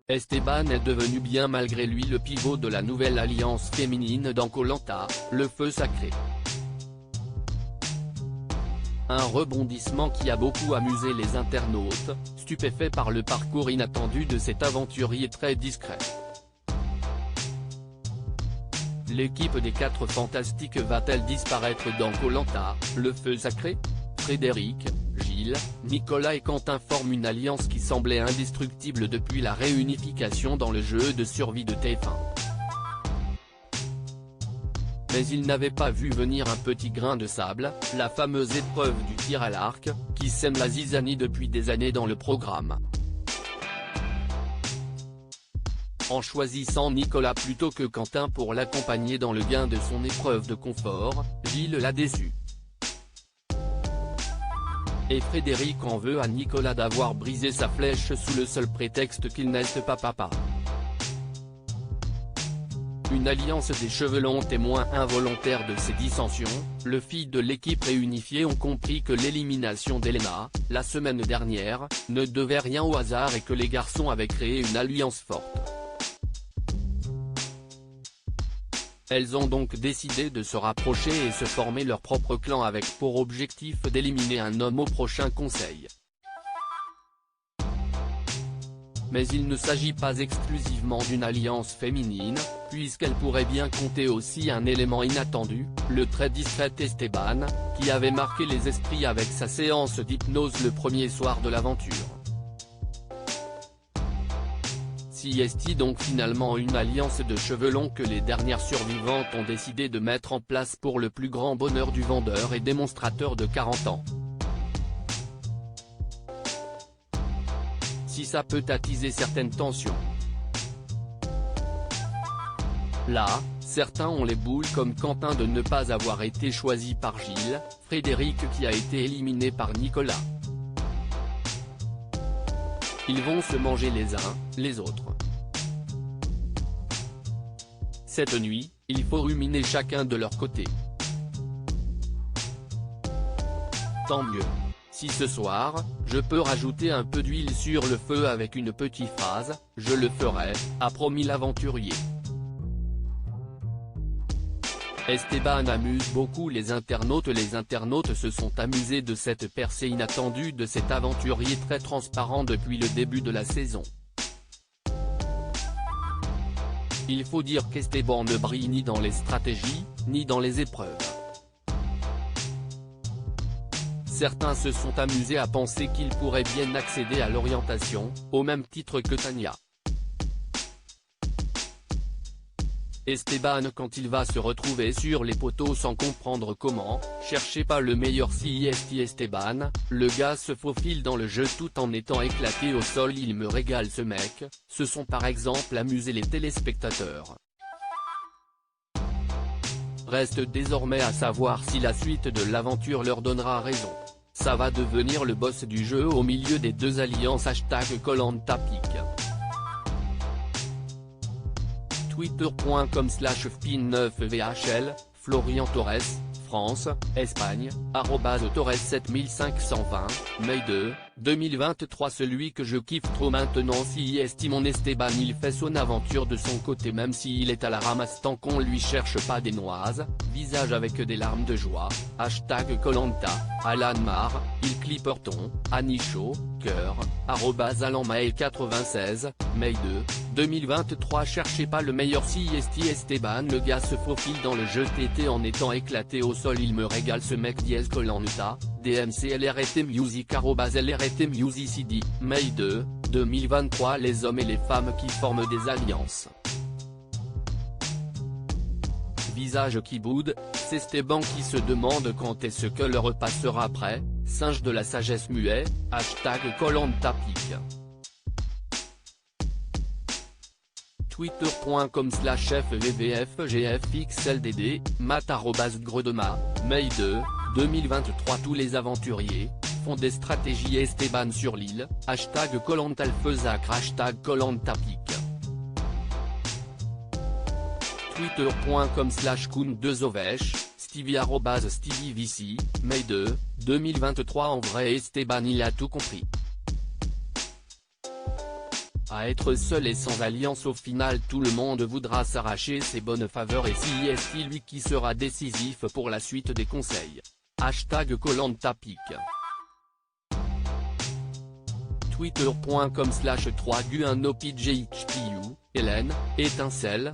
Esteban est devenu bien malgré lui le pivot de la nouvelle alliance féminine dans Koh Lanta, le feu sacré. Un rebondissement qui a beaucoup amusé les internautes, stupéfaits par le parcours inattendu de cet aventurier très discret. L'équipe des 4 Fantastiques va-t-elle disparaître dans Koh Lanta, le feu sacré? Frédéric, Gilles, Nicolas et Quentin forment une alliance qui semblait indestructible depuis la réunification dans le jeu de survie de TF1. Mais ils n'avaient pas vu venir un petit grain de sable, la fameuse épreuve du tir à l'arc, qui sème la zizanie depuis des années dans le programme. En choisissant Nicolas plutôt que Quentin pour l'accompagner dans le gain de son épreuve de confort, Gilles l'a déçu. Et Frédéric en veut à Nicolas d'avoir brisé sa flèche sous le seul prétexte qu'il n'est pas papa. Une alliance des chevelons témoin involontaire de ces dissensions, les filles de l'équipe réunifiée ont compris que l'élimination d'Elena, la semaine dernière, ne devait rien au hasard et que les garçons avaient créé une alliance forte. Elles ont donc décidé de se rapprocher et se former leur propre clan avec pour objectif d'éliminer un homme au prochain conseil. Mais il ne s'agit pas exclusivement d'une alliance féminine, puisqu'elle pourrait bien compter aussi un élément inattendu, le très discret Esteban, qui avait marqué les esprits avec sa séance d'hypnose le premier soir de l'aventure. Si est-il donc finalement une alliance de chevelons que les dernières survivantes ont décidé de mettre en place pour le plus grand bonheur du vendeur et démonstrateur de 40 ans. Si ça peut attiser certaines tensions. Là, certains ont les boules comme Quentin de ne pas avoir été choisi par Gilles, Frédéric qui a été éliminé par Nicolas. Ils vont se manger les uns, les autres. Cette nuit, il faut ruminer chacun de leur côté. Tant mieux. Si ce soir, je peux rajouter un peu d'huile sur le feu avec une petite phrase, je le ferai, a promis l'aventurier. Esteban amuse beaucoup les internautes se sont amusés de cette percée inattendue de cet aventurier très transparent depuis le début de la saison. Il faut dire qu'Esteban ne brille ni dans les stratégies, ni dans les épreuves. Certains se sont amusés à penser qu'il pourrait bien accéder à l'orientation, au même titre que Tania. Esteban quand il va se retrouver sur les poteaux sans comprendre comment, cherchez pas le meilleur CIST Esteban, le gars se faufile dans le jeu tout en étant éclaté au sol. Il me régale ce mec, se sont par exemple amusés les téléspectateurs. Reste désormais à savoir si la suite de l'aventure leur donnera raison. Ça va devenir le boss du jeu au milieu des deux alliances #KoLantaPic. Twitter.com/FPin9VHL, Florian Torres, France, Espagne, @Torres7520, Mai 2, 2023. Celui que je kiffe trop maintenant si estime mon Esteban, il fait son aventure de son côté même s'il est à la ramasse tant qu'on lui cherche pas des noises, visage avec des larmes de joie, #Koh-Lanta, Alan Mar, il Clipperton, Anicho, cœur, @AlanMael96, Mai 2, 2023. Cherchez pas le meilleur CIST Esteban, le gars se faufile dans le jeu TT en étant éclaté au sol. Il me régale ce mec. Koh-Lanta, DMCLRT Music @LRT Music CD, Mai 2, 2023. Les hommes et les femmes qui forment des alliances. Visage qui boude, c'est Esteban qui se demande quand est-ce que le repas sera prêt, singe de la sagesse muet, #KoLantaPic. Twitter.com/FVVFGFXLDD, Matt @Gredema, Mai 2, 2023. Tous les aventuriers font des stratégies Esteban sur l'île, #KoLantaLfeusacre, #KoLantaPic. Twitter.com/Koun2Ovesh, Stevie @StevieVC, Mai 2, 2023. En vrai Esteban il a tout compris. À être seul et sans alliance au final tout le monde voudra s'arracher ses bonnes faveurs et si est-il lui qui sera décisif pour la suite des conseils. Hashtag Koh-Lanta pique. Twitter.com/3gu1opjhtu, Hélène, étincelle,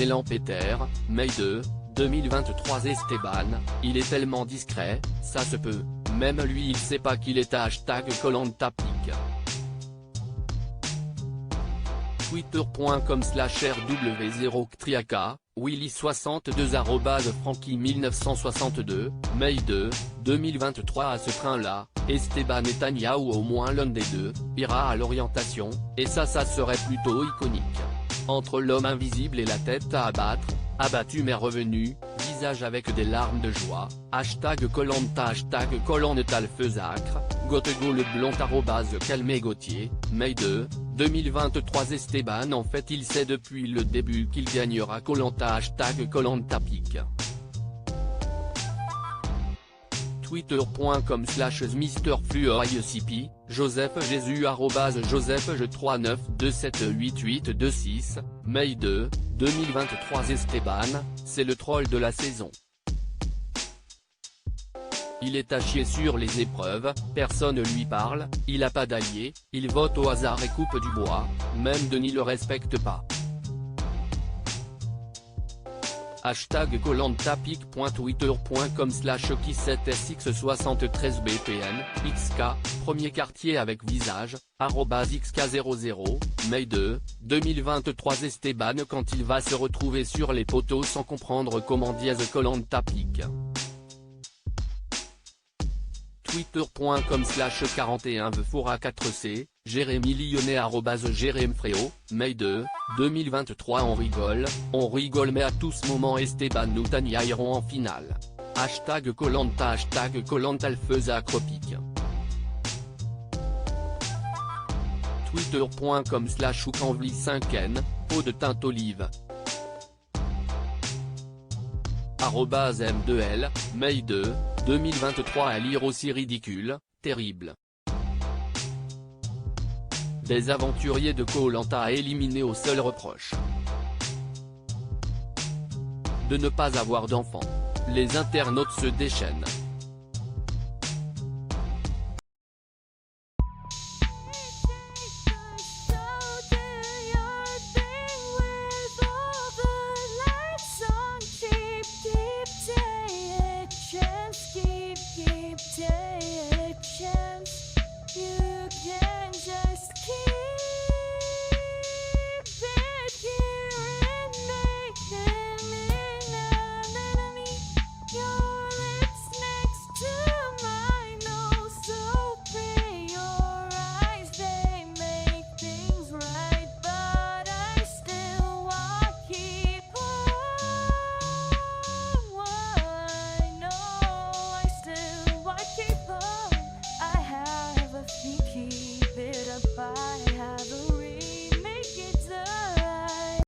@elanpeter, Mai 2, 2023 Esteban, il est tellement discret, ça se peut, même lui il sait pas qu'il est hashtag Koh-Lanta pique. Twitter.com/rw0ktriaka, Willy62 @Franky1962, Mai 2, 2023 À ce train-là, Esteban Netanyahu au moins l'un des deux, ira à l'orientation, et ça serait plutôt iconique. Entre l'homme invisible et la tête à abattre, abattu mais revenu, visage avec des larmes de joie, hashtag Koh-Lanta hashtag Koh-Lanta le Feusacre, Gotego le blond @Calmé Gauthier, Mai 2, 2023 Esteban en fait il sait depuis le début qu'il gagnera Koh-Lanta hashtag Koh-Lanta pique. Twitter.com/MrFluorICP, Joseph Jésus @JosephJ39278826, Mai 2, 2023 Esteban, c'est le troll de la saison. Il est à chier sur les épreuves, personne lui parle, il a pas d'allié, il vote au hasard et coupe du bois, même Denis le respecte pas. Hashtag Koh-Lanta-pique.twitter.com/qui7sx73bpn, XK, premier quartier avec visage, @xk00, Mai 2, 2023 Esteban quand il va se retrouver sur les poteaux sans comprendre comment dièse Koh-Lanta pique. Twitter.com/41vefora4c, Jérémy Lyonnais @JérémFréo, Mai 2, 2023 On rigole mais à tout ce moment Esteban ou Tania iront en finale. Hashtag Koh-Lanta hashtag Koh-Lanta le Feusacre pique. Twitter.com/oucanvli5n, peau de teinte olive. @M2L, Mai 2, 2023 À lire aussi ridicule, terrible. Des aventuriers de Koh-Lanta à éliminer au seul reproche de ne pas avoir d'enfants. Les internautes se déchaînent.